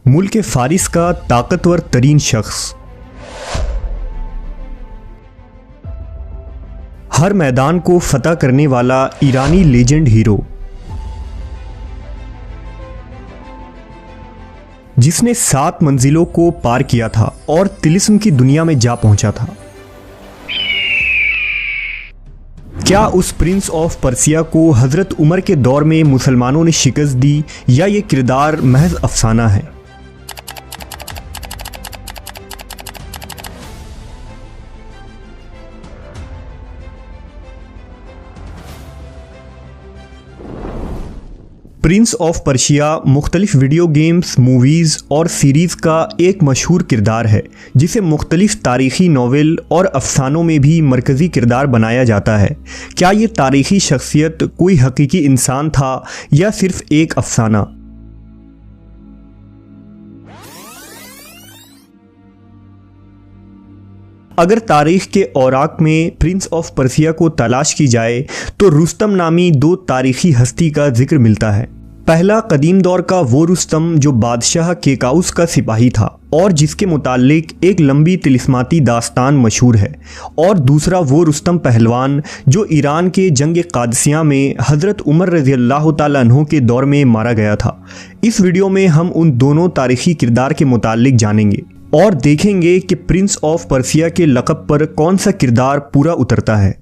मुल्क फारिस का ताकतवर तरीन शख्स, हर मैदान को फतह करने वाला ईरानी लेजेंड हीरो, जिसने 7 मंजिलों को पार किया था और तिलिस्म की दुनिया में जा पहुंचा था। क्या उस प्रिंस ऑफ पर्सिया को हज़रत उमर के दौर में मुसलमानों ने शिकस्त दी, या ये किरदार महज अफसाना है? प्रिंस ऑफ पर्शिया मुख्तलिफ वीडियो गेम्स, मूवीज़ और सीरीज़ का एक मशहूर किरदार है, जिसे मुख्तलिफ तारीख़ी नावल और अफसानों में भी मरकज़ी किरदार बनाया जाता है। क्या ये तारीख़ी शख्सियत कोई हकीकी इंसान था या सिर्फ एक अफसाना? अगर तारीख़ के औराक में प्रिंस ऑफ पर्सिया को तलाश की जाए तो रुस्तम नामी 2 तारीख़ी हस्ती का जिक्र मिलता है। पहला कदीम दौर का वो रुस्तम जो बादशाह केकाउस का सिपाही था और जिसके मुतालिक एक लंबी तिलिस्माती दास्तान मशहूर है, और दूसरा वो रुस्तम पहलवान जो ईरान के जंग कादसिया में हज़रत उमर रज़ियल्लाहु ताला अन्हु के दौर में मारा गया था। इस वीडियो में हम उन दोनों तारीख़ी किरदार के मुतालिक जानेंगे और देखेंगे कि प्रिंस ऑफ पर्सिया के लक़ब पर कौन सा किरदार पूरा उतरता है।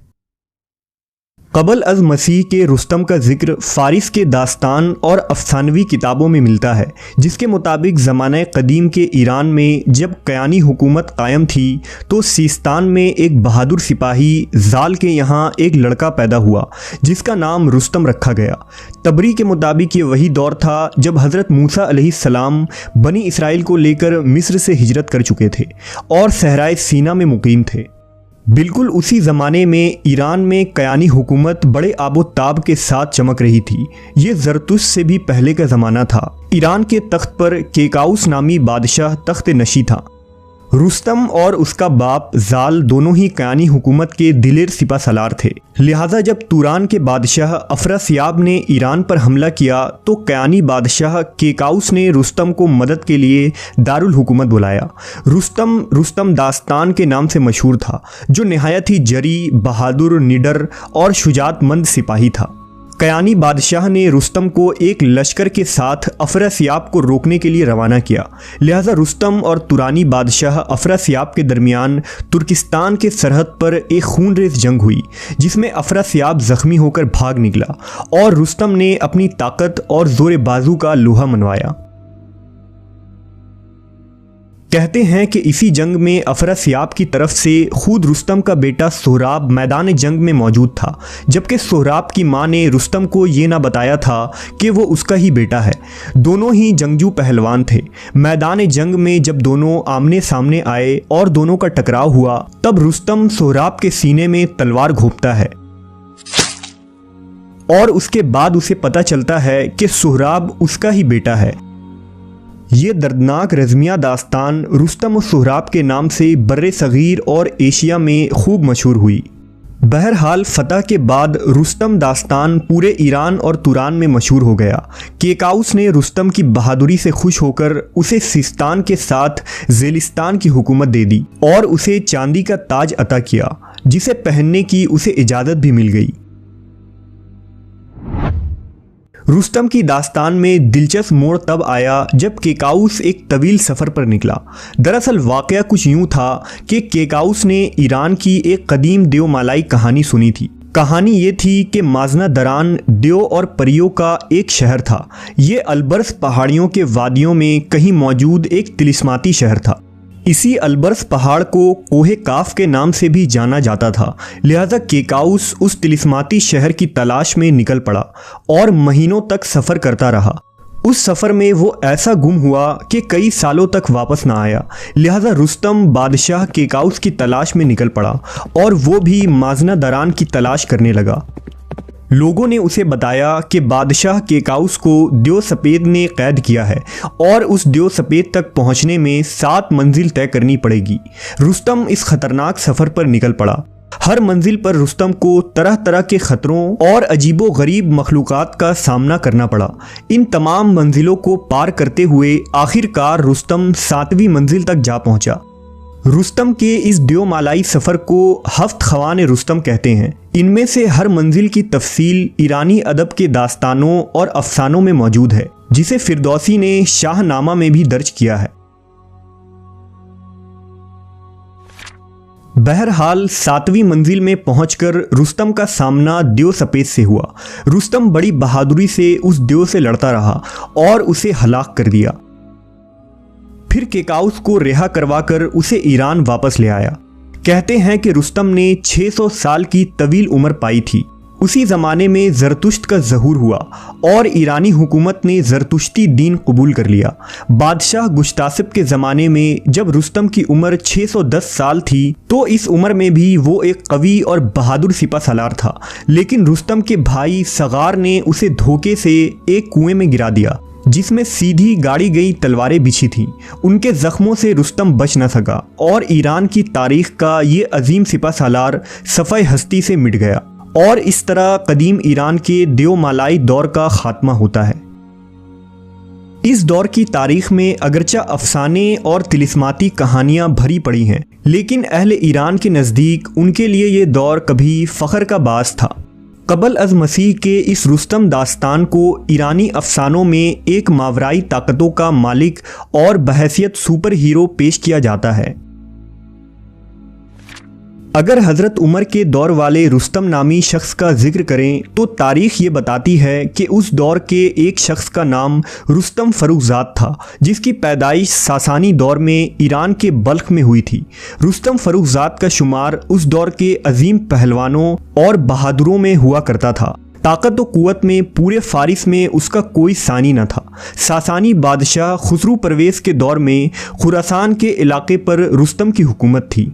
क़ब्ल अज़ मसीह के रुस्तम का जिक्र फ़ारिस के दास्तान और अफ़सानवी किताबों में मिलता है, जिसके मुताबिक ज़माने क़दीम के ईरान में जब कयानी हुकूमत कायम थी तो सीस्तान में एक बहादुर सिपाही ज़ाल के यहाँ एक लड़का पैदा हुआ जिसका नाम रुस्तम रखा गया। तबरी के मुताबिक ये वही दौर था जब हज़रत मूसा अलैहिस्सलाम बनी इसराइल को लेकर मिस्र से हिजरत कर चुके थे और सहराए सीना में मुकीम थे। बिल्कुल उसी ज़माने में ईरान में कयानी हुकूमत बड़े आबोताब के साथ चमक रही थी। ये ज़रतुश से भी पहले का ज़माना था। ईरान के तख्त पर केकाउस नामी बादशाह तख्त नशी था। रुस्तम और उसका बाप ज़ाल दोनों ही कयानी हुकूमत के दिलेर सिपा सलार थे। लिहाजा जब तुरान के बादशाह अफरासियाब ने ईरान पर हमला किया तो कयानी बादशाह केकाउस ने रुस्तम को मदद के लिए दारुल हुकूमत बुलाया। रुस्तम दास्तान के नाम से मशहूर था, जो नहायत ही जरी, बहादुर, निडर और शुजातमंद सिपाही था। कयानी बादशाह ने रुस्तम को एक लश्कर के साथ अफरासियाब को रोकने के लिए रवाना किया। लिहाजा रुस्तम और तुरानी बादशाह अफरासियाब के दरमियान तुर्किस्तान के सरहद पर एक खूनरेज़ जंग हुई, जिसमें अफरासियाब ज़ख्मी होकर भाग निकला और रुस्तम ने अपनी ताकत और ज़ोर बाजू का लोहा मनवाया। कहते हैं कि इसी जंग में अफरासियाब की तरफ से खुद रुस्तम का बेटा सोहराब मैदान जंग में मौजूद था, जबकि सोहराब की मां ने रुस्तम को ये ना बताया था कि वो उसका ही बेटा है। दोनों ही जंगजू पहलवान थे। मैदान जंग में जब दोनों आमने सामने आए और दोनों का टकराव हुआ, तब रुस्तम सोहराब के सीने में तलवार घोंपता है और उसके बाद उसे पता चलता है कि सोहराब उसका ही बेटा है। ये दर्दनाक रज़मिया दास्तान रुस्तम और सोहराब के नाम से बर्रे सग़ीर और एशिया में खूब मशहूर हुई। बहरहाल फ़तह के बाद रुस्तम दास्तान पूरे ईरान और तुरान में मशहूर हो गया। केकाउस ने रुस्तम की बहादुरी से खुश होकर उसे सिस्तान के साथ ज़ेलिस्तान की हुकूमत दे दी और उसे चांदी का ताज अता किया, जिसे पहनने की उसे इजाज़त भी मिल गई। रुस्तम की दास्तान में दिलचस्प मोड़ तब आया जब केकाउस एक तवील सफ़र पर निकला। दरअसल वाक़या कुछ यूँ था कि केकाउस ने ईरान की एक कदीम देवमालाई कहानी सुनी थी। कहानी ये थी कि माजना दरान देव और परियों का एक शहर था। ये अलबर्स पहाड़ियों के वादियों में कहीं मौजूद एक तिलिस्माती शहर था। इसी अलबर्स पहाड़ को कोहे काफ के नाम से भी जाना जाता था। लिहाजा केकाउस उस तिलिस्माती शहर की तलाश में निकल पड़ा और महीनों तक सफ़र करता रहा। उस सफ़र में वो ऐसा गुम हुआ कि कई सालों तक वापस ना आया। लिहाजा रुस्तम बादशाह केकाउस की तलाश में निकल पड़ा और वो भी माजना दरान की तलाश करने लगा। लोगों ने उसे बताया कि बादशाह केकाउस को देव सफ़ेद ने कैद किया है और उस देव सफ़ेद तक पहुंचने में 7 मंजिल तय करनी पड़ेगी। रुस्तम इस ख़तरनाक सफ़र पर निकल पड़ा। हर मंजिल पर रुस्तम को तरह तरह के खतरों और अजीबो गरीब मखलूक़ात का सामना करना पड़ा। इन तमाम मंजिलों को पार करते हुए आखिरकार रुस्तम 7वीं मंजिल तक जा पहुंचा। रुस्तम के इस द्योमालाई सफ़र को हफ्त ख़वान रुस्तम कहते हैं। इनमें से हर मंजिल की तफसील ईरानी अदब के दास्तानों और अफसानों में मौजूद है, जिसे फिरदौसी ने शाहनामा में भी दर्ज किया है। बहरहाल 7वीं मंजिल में पहुंचकर रुस्तम का सामना द्यो सपेत से हुआ। रुस्तम बड़ी बहादुरी से उस द्यो से लड़ता रहा और उसे हलाक कर दिया। फिर केकाउस को रिहा करवाकर उसे ईरान वापस ले आया। कहते हैं कि रुस्तम ने 600 साल की तवील उम्र पाई थी। उसी ज़माने में ज़रतुश्त का ज़हूर हुआ और ईरानी हुकूमत ने ज़रतुश्ती दीन कबूल कर लिया। बादशाह गुश्तासिब के ज़माने में जब रुस्तम की उम्र 610 साल थी तो इस उम्र में भी वो एक कवी और बहादुर सिपा सालार था, लेकिन रुस्तम के भाई सगार ने उसे धोखे से एक कुएं में गिरा दिया जिसमें सीधी गाड़ी गई तलवारें बिछी थीं। उनके ज़ख्मों से रुस्तम बच न सका और ईरान की तारीख़ का ये अजीम सिपा सालार सफ़ाए हस्ती से मिट गया और इस तरह कदीम ईरान के द्योमालाई दौर का खात्मा होता है। इस दौर की तारीख में अगरचा अफसाने और तिलिस्माती कहानियां भरी पड़ी हैं, लेकिन अहले ईरान के नज़दीक उनके लिए ये दौर कभी फ़ख्र का बास था। कबल अज़ मसीह के इस रुस्तम दास्तान को ईरानी अफसानों में एक मावराई ताकतों का मालिक और बहैसियत सुपर हीरो पेश किया जाता है। अगर हज़रत उमर के दौर वाले रुस्तम नामी शख्स का जिक्र करें तो तारीख़ ये बताती है कि उस दौर के एक शख्स का नाम रुस्तम फ़र्रुख़ज़ाद था, जिसकी पैदाइश सासानी दौर में ईरान के बल्ख में हुई थी। रुस्तम फ़र्रुख़ज़ाद का शुमार उस दौर के अजीम पहलवानों और बहादुरों में हुआ करता था। ताकत व क़ुव्वत में पूरे फ़ारिस में उसका कोई सानी न था। सासानी बादशाह खुसरू परवेज़ के दौर में खुरासान के इलाके पर रुस्तम की हुकूमत थी।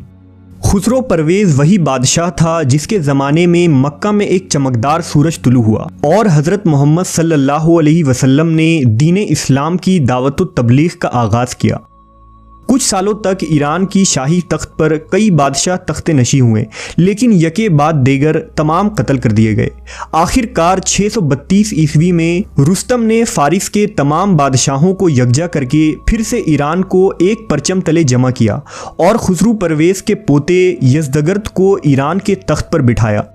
खुसरो परवेज़ वही बादशाह था जिसके ज़माने में मक्का में एक चमकदार सूरज तुलू हुआ और हज़रत मोहम्मद सल्लल्लाहु अलैहि वसल्लम ने दीन इस्लाम की दावत व तबलीग का आगाज़ किया। कुछ सालों तक ईरान की शाही तख्त पर कई बादशाह तख्ते नशी हुए, लेकिन यके बाद देगर तमाम कत्ल कर दिए गए। आखिरकार 632 ईस्वी में रुस्तम ने फ़ारिस के तमाम बादशाहों को यकजा करके फिर से ईरान को एक परचम तले जमा किया और खुसरू परवेज़ के पोते यज़दगर्द को ईरान के तख्त पर बिठाया।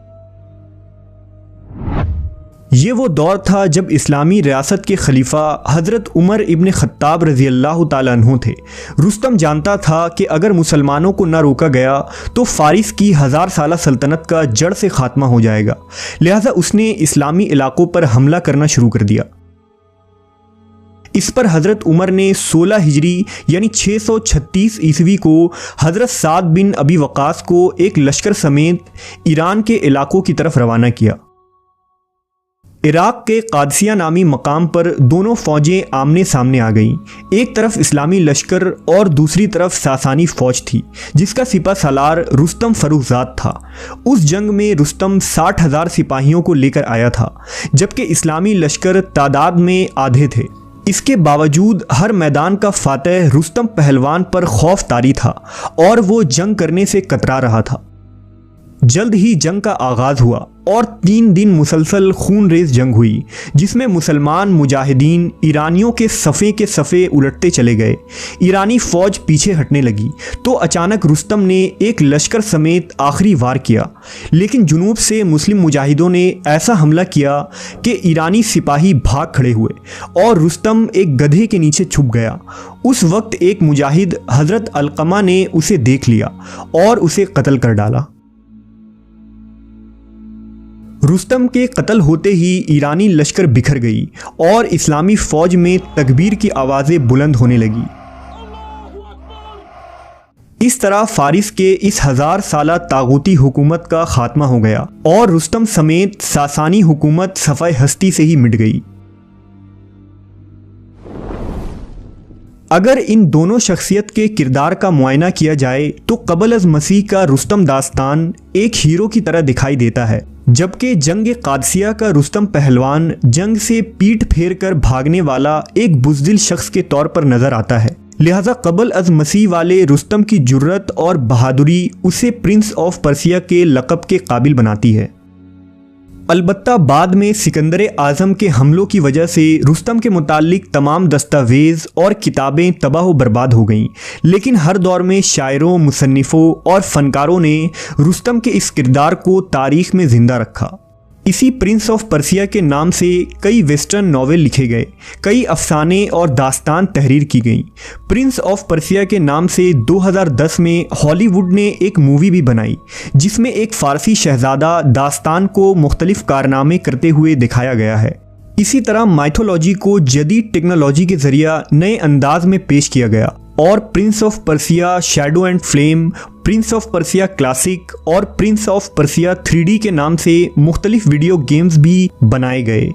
ये वो दौर था जब इस्लामी रियासत के खलीफा हज़रत उमर इब्न ख़त्ताब रज़ी अल्लाह ताला अन्हु थे। रुस्तम जानता था कि अगर मुसलमानों को न रोका गया तो फ़ारिस की 1000 साला सल्तनत का जड़ से ख़ात्मा हो जाएगा, लिहाजा उसने इस्लामी इलाकों पर हमला करना शुरू कर दिया। इस पर हज़रत उमर ने 16 हिजरी यानी 636 ईस्वी को हज़रत साद बिन अबी वक़ास को एक लश्कर समेत ईरान के इलाकों की तरफ रवाना किया। इराक़ के कादसिया नामी मकाम पर दोनों फ़ौजें आमने सामने आ गईं। एक तरफ इस्लामी लश्कर और दूसरी तरफ सासानी फ़ौज थी जिसका सिपा सालार रुस्तम फ़र्रुख़ज़ाद था। उस जंग में रुस्तम 60,000 सिपाहियों को लेकर आया था, जबकि इस्लामी लश्कर तादाद में आधे थे। इसके बावजूद हर मैदान का फ़ातह रुस्तम पहलवान पर खौफ तारी था और वो जंग करने से कतरा रहा था। जल्द ही जंग का आगाज़ हुआ और 3 दिन मुसलसल खून रेज़ जंग हुई, जिसमें मुसलमान मुजाहिदीन ईरानियों के सफ़े उलटते चले गए। ईरानी फ़ौज पीछे हटने लगी तो अचानक रुस्तम ने एक लश्कर समेत आखिरी वार किया, लेकिन जुनूब से मुस्लिम मुजाहिदों ने ऐसा हमला किया कि ईरानी सिपाही भाग खड़े हुए और रुस्तम एक गधे के नीचे छुप गया। उस वक्त एक मुजाहिद हज़रत अलक़मा ने उसे देख लिया और उसे कत्ल कर डाला। रुस्तम के कत्ल होते ही ईरानी लश्कर बिखर गई और इस्लामी फ़ौज में तकबीर की आवाज़ें बुलंद होने लगी। इस तरह फ़ारिस के इस 1000 साला तागूती हुकूमत का खात्मा हो गया और रुस्तम समेत सासानी हुकूमत सफ़ाए हस्ती से ही मिट गई। अगर इन दोनों शख्सियत के किरदार का मुआयना किया जाए तो कबल अज़ मसीह का रुस्तम दास्तान एक हीरो की तरह दिखाई देता है, जबकि जंग कादसिया का रुस्तम पहलवान जंग से पीठ फेर कर भागने वाला एक बुज़दिल शख्स के तौर पर नज़र आता है। लिहाजा कबल अज मसीह वाले रुस्तम की जुर्रत और बहादुरी उसे प्रिंस ऑफ पर्सिया के लक़ब के काबिल बनाती है। अलबत्ता बाद में सिकंदर आज़म के हमलों की वजह से रुस्तम के मुताल्लिक तमाम दस्तावेज़ और किताबें तबाह व बर्बाद हो गईं, लेकिन हर दौर में शायरों, मुसन्निफ़ों और फ़नकारों ने रुस्तम के इस किरदार को तारीख़ में ज़िंदा रखा। इसी प्रिंस ऑफ पर्सिया के नाम से कई वेस्टर्न नावल लिखे गए, कई अफसाने और दास्तान तहरीर की गई। प्रिंस ऑफ पर्सिया के नाम से 2010 में हॉलीवुड ने एक मूवी भी बनाई, जिसमें एक फ़ारसी शहज़ादा दास्तान को मुख्तलिफ कारनामे करते हुए दिखाया गया है। इसी तरह माइथोलॉजी को जदीद टेक्नोलॉजी के ज़रिए नए अंदाज में पेश किया गया और Prince of Persia shadow and flame, Prince of Persia classic और प्रिंस ऑफ पर्सिया 3D के नाम से मुख्तलिफ वीडियो गेम्स भी बनाए गए।